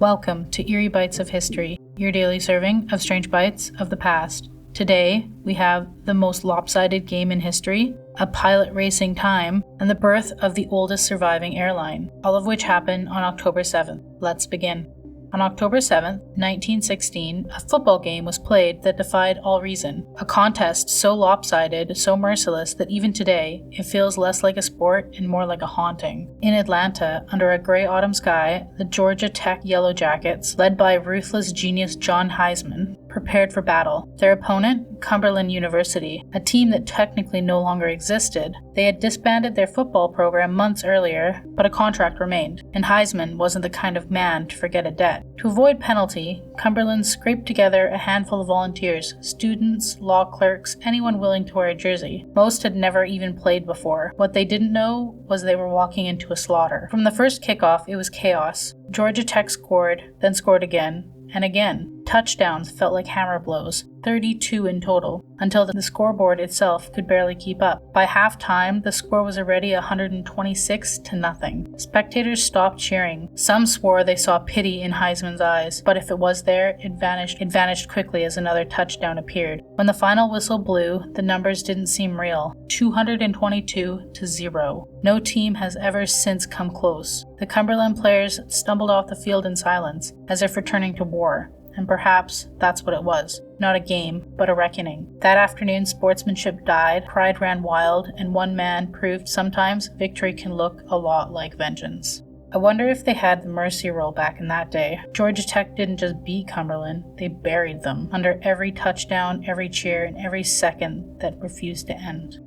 Welcome to Eerie Bites of History, your daily serving of strange bites of the past. Today, we have the most lopsided game in history, a pilot racing time, and the birth of the oldest surviving airline, all of which happened on October 7th. Let's begin. On October 7th, 1916, a football game was played that defied all reason. A contest so lopsided, so merciless that even today, it feels less like a sport and more like a haunting. In Atlanta, under a gray autumn sky, the Georgia Tech Yellow Jackets, led by ruthless genius John Heisman, prepared for battle. Their opponent, Cumberland University, a team that technically no longer existed. They had disbanded their football program months earlier, but a contract remained, and Heisman wasn't the kind of man to forget a debt. To avoid penalty, Cumberland scraped together a handful of volunteers, students, law clerks, anyone willing to wear a jersey. Most had never even played before. What they didn't know was they were walking into a slaughter. From the first kickoff, it was chaos. Georgia Tech scored, then scored again, and again. Touchdowns felt like hammer blows, 32 in total, until the scoreboard itself could barely keep up. By halftime, the score was already 126-0. Spectators stopped cheering. Some swore they saw pity in Heisman's eyes, but if it was there, it vanished quickly as another touchdown appeared. When the final whistle blew, the numbers didn't seem real. 222-0. No team has ever since come close. The Cumberland players stumbled off the field in silence, as if returning to war. And perhaps that's what it was. Not a game, but a reckoning. That afternoon, sportsmanship died, pride ran wild, and one man proved sometimes victory can look a lot like vengeance. I wonder if they had the mercy rule back in that day. Georgia Tech didn't just beat Cumberland, they buried them under every touchdown, every cheer, and every second that refused to end.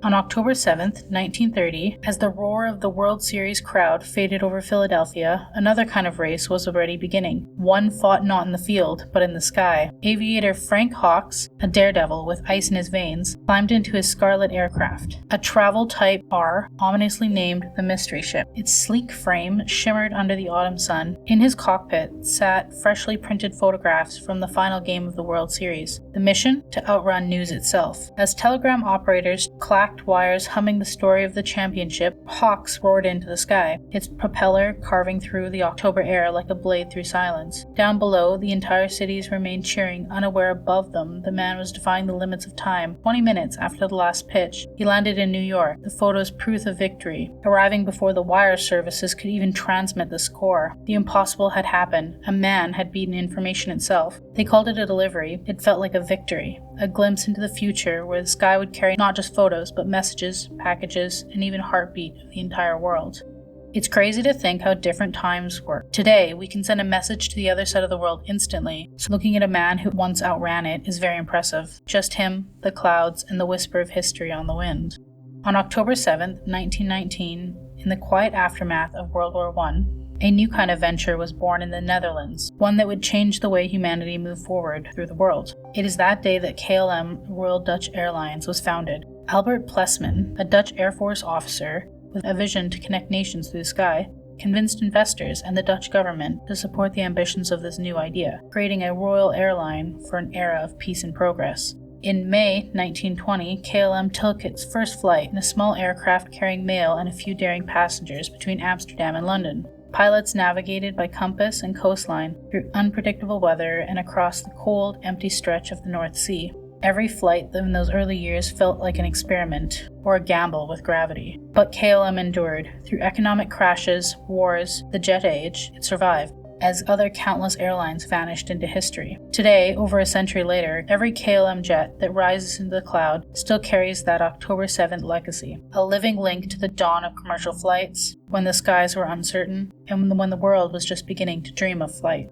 On October 7th, 1930, as the roar of the World Series crowd faded over Philadelphia, another kind of race was already beginning. One fought not in the field, but in the sky. Aviator Frank Hawks, a daredevil with ice in his veins, climbed into his Scarlet aircraft, a travel Type R, ominously named the Mystery Ship. Its sleek frame shimmered under the autumn sun. In his cockpit sat freshly printed photographs from the final game of the World Series. The mission? To outrun news itself. As telegram operators clacked wires humming the story of the championship, Hawks roared into the sky, its propeller carving through the October air like a blade through silence. Down below, the entire cities remained cheering, unaware above them the man was defying the limits of time. 20 minutes after the last pitch, he landed in New York, the photo's proof of victory. Arriving before the wire services could even transmit the score. The impossible had happened. A man had beaten information itself. They called it a delivery. It felt like a victory. A glimpse into the future where the sky would carry not just photos, but messages, packages, and even heartbeat of the entire world. It's crazy to think how different times work. Today, we can send a message to the other side of the world instantly, so looking at a man who once outran it is very impressive. Just him, the clouds, and the whisper of history on the wind. On October 7th, 1919, in the quiet aftermath of World War I, a new kind of venture was born in the Netherlands, one that would change the way humanity moved forward through the world. It is that day that KLM, Royal Dutch Airlines, was founded. Albert Plesman, a Dutch Air Force officer with a vision to connect nations through the sky, convinced investors and the Dutch government to support the ambitions of this new idea, creating a royal airline for an era of peace and progress. In May 1920, KLM took its first flight in a small aircraft carrying mail and a few daring passengers between Amsterdam and London. Pilots navigated by compass and coastline through unpredictable weather and across the cold, empty stretch of the North Sea. Every flight in those early years felt like an experiment or a gamble with gravity. But KLM endured. Through economic crashes, wars, the jet age, it survived, as other countless airlines vanished into history. Today, over a century later, every KLM jet that rises into the cloud still carries that October 7th legacy, a living link to the dawn of commercial flights, when the skies were uncertain, and when the world was just beginning to dream of flight.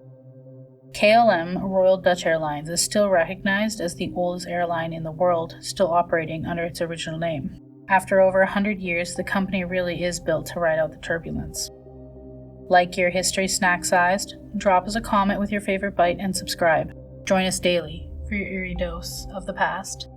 KLM, Royal Dutch Airlines, is still recognized as the oldest airline in the world, still operating under its original name. After over 100 years, the company really is built to ride out the turbulence. Like your history snack-sized, drop us a comment with your favorite bite and subscribe. Join us daily for your eerie dose of the past.